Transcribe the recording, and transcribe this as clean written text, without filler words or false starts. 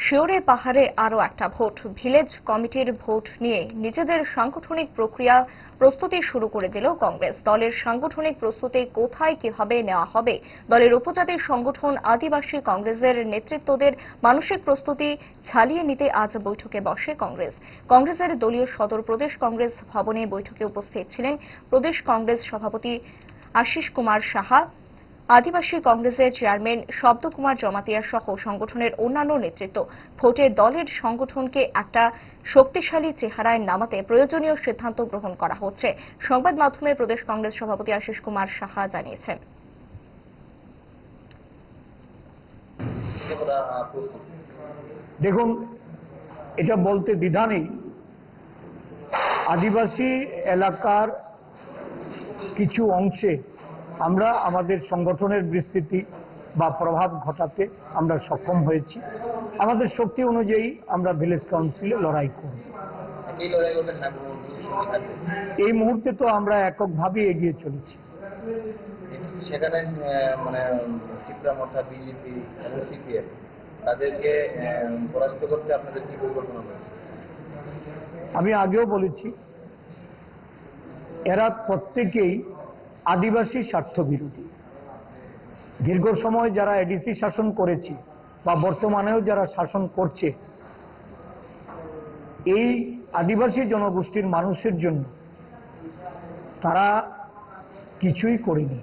শিওরে পাহাড়ে আরও একটা ভোট। ভিলেজ কমিটির ভোট নিয়ে নিজেদের সাংগঠনিক প্রস্তুতি শুরু করে দিল কংগ্রেস। দলের সাংগঠনিক প্রস্তুতি কোথায় কিভাবে নেওয়া হবে, দলের উপজাতি সংগঠন আদিবাসী কংগ্রেসের নেতৃত্বদের মানসিক প্রস্তুতি ঝালিয়ে নিতে আজ বৈঠকে বসে কংগ্রেস। কংগ্রেসের দলীয় সদর প্রদেশ কংগ্রেস ভবনে বৈঠকে উপস্থিত ছিলেন প্রদেশ কংগ্রেস সভাপতি আশিস কুমার সাহা, আদিবাসী কংগ্রেসের চেয়ারম্যান শব্দ কুমার জমাতিয়া সহ সংগঠনের অন্যান্য নেতৃত্ব। ভোটে দলের সংগঠনকে একটা শক্তিশালী চেহারায় নামাতে প্রয়োজনীয় সিদ্ধান্ত গ্রহণ করা হচ্ছে, সংবাদ মাধ্যমে প্রদেশ কংগ্রেস সভাপতি আশিস কুমার সাহা জানিয়েছেন। দেখুন, এটা বলতে দ্বিধা নেই, আদিবাসী এলাকার কিছু অংশে আমরা আমাদের সংগঠনের বিস্তৃতি বা প্রভাব ঘটাতে আমরা সক্ষম হয়েছি। আমাদের শক্তি অনুযায়ী আমরা ভিলেজ কাউন্সিলে লড়াই করব। এই মুহূর্তে তো আমরা এককভাবে এগিয়ে চলেছি। সেখানে মানে বিজেপি এবং সিপিএম তাদেরকে পরাজিত করতে আপনাদের কি পরিকল্পনা রয়েছে? আমি আগেও বলেছি, এরা প্রত্যেকেই আদিবাসী স্বার্থ বিরোধী। দীর্ঘ সময় যারা এডিসি শাসন করেছে বা বর্তমানেও যারা শাসন করছে, এই আদিবাসী জনগোষ্ঠীর মানুষের জন্য তারা কিছুই করেনি।